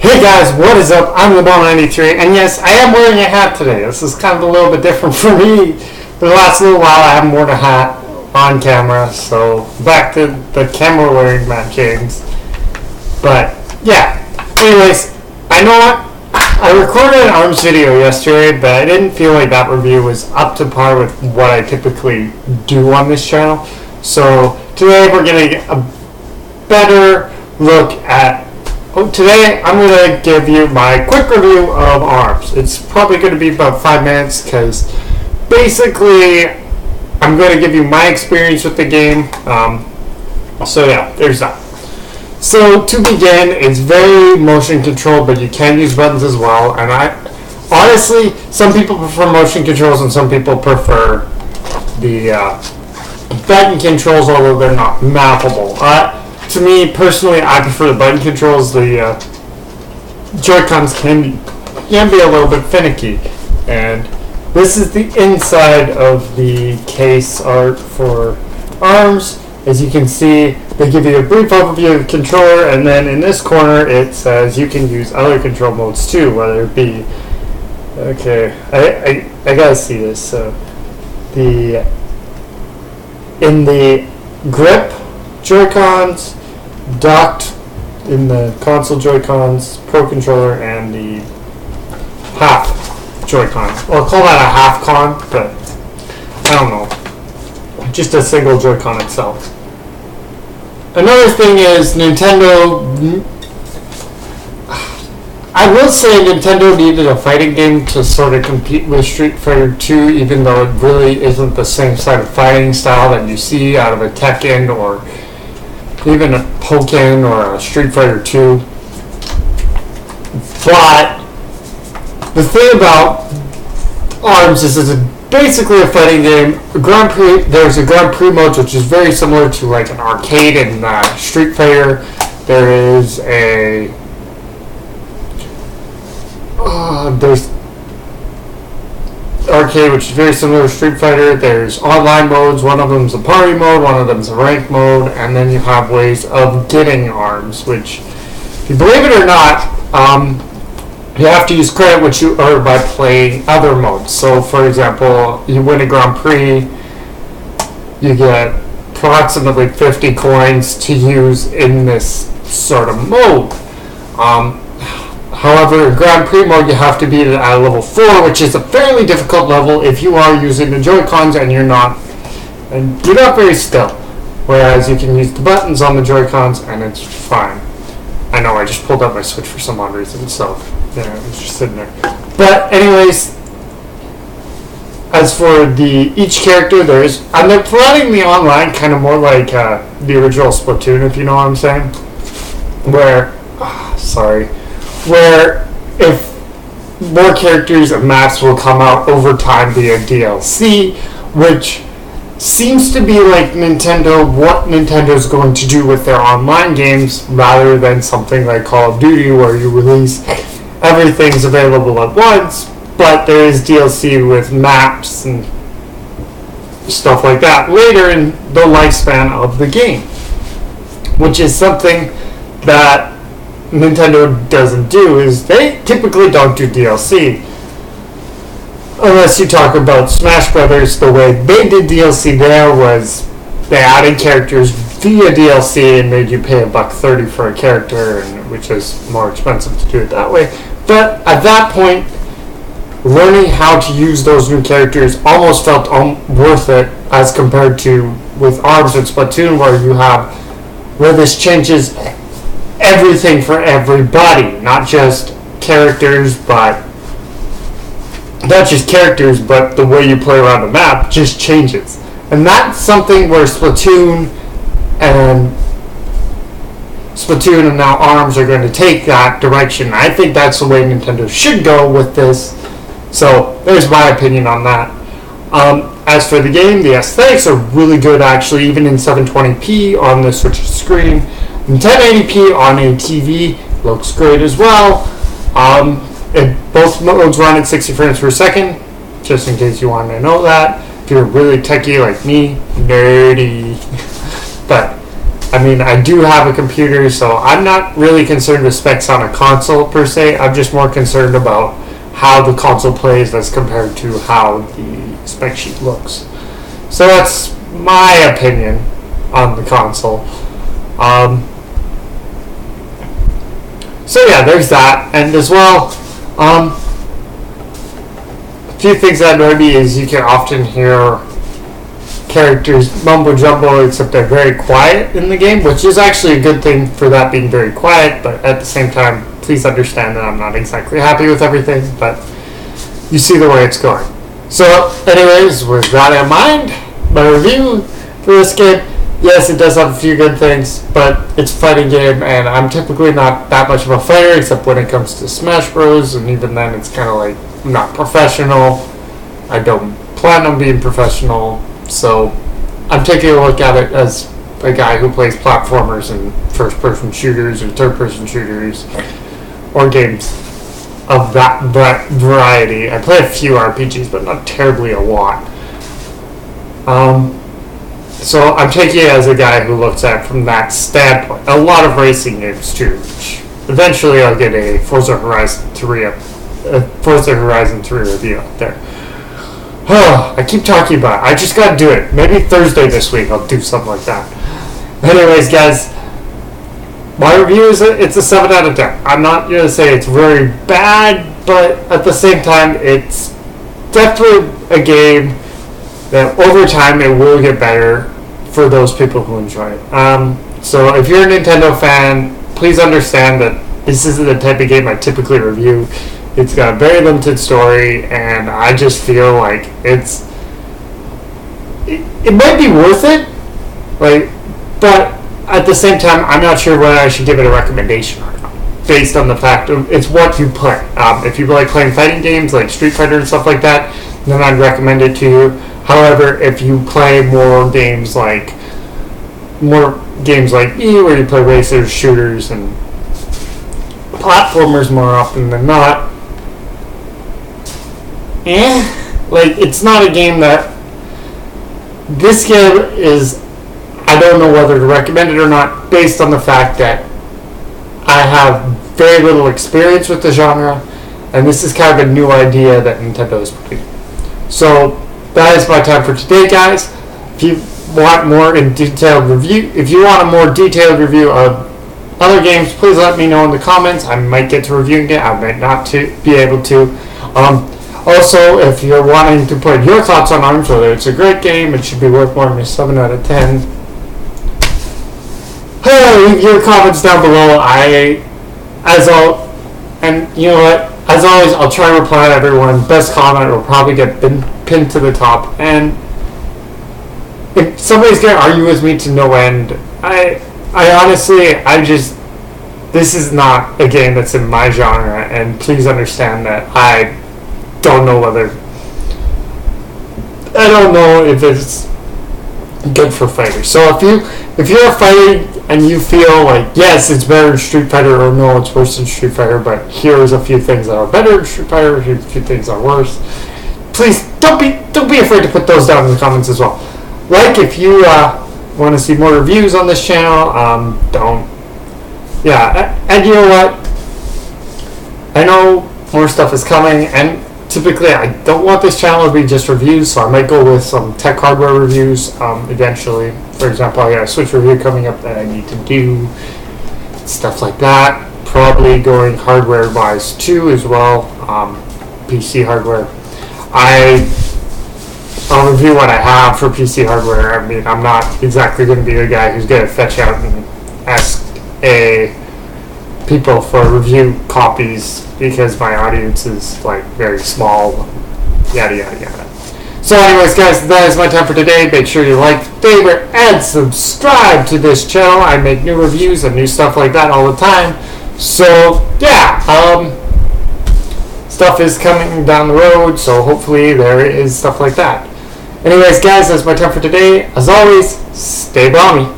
Hey guys, what is up? I'm the Bomy, and yes, I am wearing a hat today. This is kind of a little bit different for me. For the last little while, I haven't worn a hat on camera, so back to the camera wearing Matt James. But yeah, anyways, I know what? I recorded an ARMS video yesterday, but I didn't feel like that review was up to par with what I typically do on this channel. So today we're getting a better look at. Today I'm going to give you my quick review of ARMS. It's probably going to be about 5 minutes because basically I'm going to give you my experience with the game. So yeah, there's that. So to begin, it's very motion controlled, but you can use buttons as well. And honestly, some people prefer motion controls and some people prefer the button controls, although they're not mappable. To me, personally, I prefer the button controls. The Joy-Cons can be a little bit finicky. And this is the inside of the case art for ARMS. As you can see, they give you a brief overview of the controller, and then in this corner it says you can use other control modes too, whether it be... Okay, I gotta see this. So, in the grip Joy-Cons, docked in the console Joy-Cons, Pro Controller, and the half Joy-Con. Well, I'll call that a half-con, but I don't know. Just a single Joy-Con itself. Another thing is Nintendo... I will say Nintendo needed a fighting game to sort of compete with Street Fighter 2, even though it really isn't the same side of fighting style that you see out of a Tekken or even a Pokken or a Street Fighter 2. But the thing about ARMS is it's basically a fighting game. There's a Grand Prix mode, which is very similar to like an arcade in Street Fighter. There is a there's arcade, which is very similar to Street Fighter. There's online modes. One of them's a party mode, one of them's a rank mode, and then you have ways of getting ARMS, which, if you believe it or not, you have to use credit which you earn by playing other modes. So, for example, you win a Grand Prix, you get approximately 50 coins to use in this sort of mode. However, in Grand Prix mode, you have to be at level 4, which is a fairly difficult level if you are using the Joy-Cons and you're not very still. Whereas you can use the buttons on the Joy-Cons and it's fine. I know, I just pulled up my Switch for some odd reason, so yeah, it was just sitting there. But anyways, as for each character, and they're plotting the online kind of more like the original Splatoon, if you know what I'm saying. Where if more characters and maps will come out over time via DLC, which seems to be like what Nintendo's going to do with their online games, rather than something like Call of Duty where you release everything's available at once, but there is DLC with maps and stuff like that later in the lifespan of the game, which is something that Nintendo doesn't do. Is they typically don't do DLC unless you talk about Smash Brothers. The way they did DLC there was they added characters via DLC and made you pay $1.30 for a character, which is more expensive to do it that way. But at that point, learning how to use those new characters almost felt worth it, as compared to with ARMS and Splatoon, where this changes everything for everybody, not just characters, but the way you play around the map just changes. And that's something where Splatoon and now ARMS are going to take that direction. I think that's the way Nintendo should go with this. So there's my opinion on that. As for the game, the aesthetics are really good, actually, even in 720p on the Switch screen. And 1080p on a TV looks great as well. Both modes run at 60 frames per second, just in case you want to know that. If you're really techie like me, nerdy. But I mean, I do have a computer, so I'm not really concerned with specs on a console per se. I'm just more concerned about how the console plays as compared to how the spec sheet looks. So that's my opinion on the console. So yeah, there's that. And as well, a few things that annoy me is you can often hear characters mumbo jumbo, except they're very quiet in the game, which is actually a good thing for that being very quiet, but at the same time, please understand that I'm not exactly happy with everything, but you see the way it's going. So anyways, with that in mind, my review for this game, yes, it does have a few good things, but it's a fighting game, and I'm typically not that much of a fighter, except when it comes to Smash Bros, and even then it's kind of like, I'm not professional. I don't plan on being professional, so I'm taking a look at it as a guy who plays platformers and first-person shooters or third-person shooters or games of that variety. I play a few RPGs, but not terribly a lot. So I'm taking it as a guy who looks at it from that standpoint. A lot of racing games too, which eventually I'll get a Forza Horizon 3 review out there. I keep talking about it. I just gotta do it. Maybe Thursday this week I'll do something like that. Anyways, guys, my review is it's a 7 out of 10. I'm not gonna say it's very bad, but at the same time, it's definitely a game that over time it will get better for those people who enjoy it. So if you're a Nintendo fan, please understand that this isn't the type of game I typically review. It's got a very limited story, and I just feel like it might be worth it, like, but at the same time, I'm not sure whether I should give it a recommendation or not, based on the fact of it's what you play. If you like playing fighting games like Street Fighter and stuff like that, then I'd recommend it to you. However, if you play more games like me, where you play racers, shooters, and platformers more often than not, like, it's not a game that... This game is... I don't know whether to recommend it or not, based on the fact that I have very little experience with the genre, and this is kind of a new idea that Nintendo is putting. So that is my time for today, guys. If you want more detailed review, if you want a more detailed review of other games, please let me know in the comments. I might get to reviewing it. I might not be able to. Also, if you're wanting to put your thoughts on ARMS, whether it's a great game, it should be worth more than a 7 out of 10. Leave your comments down below. And you know what? As always, I'll try to reply to everyone. Best comment will probably get pinned to the top. And if somebody's going to argue with me to no end, I honestly, this is not a game that's in my genre, and please understand that I don't know if it's good for fighters. So if you're a fighter and you feel like, yes, it's better than Street Fighter, or no, it's worse than Street Fighter, but here's a few things that are better than Street Fighter, here's a few things that are worse, please don't be afraid to put those down in the comments as well. Like, if you want to see more reviews on this channel, and you know what, I know more stuff is coming, and typically I don't want this channel to be just reviews, so I might go with some tech hardware reviews eventually. For example, I got a Switch review coming up that I need to do, stuff like that. Probably going hardware wise too as well, PC hardware. I'll review what I have for PC hardware. I mean, I'm not exactly going to be the guy who's going to fetch out and ask people for review copies, because my audience is like very small, yada yada yada. So anyways, guys, that is my time for today. Make sure you like, favorite, and subscribe to this channel. I make new reviews and new stuff like that all the time. So yeah, stuff is coming down the road, so hopefully there is stuff like that. Anyways, guys, that's my time for today. As always, stay Bomy.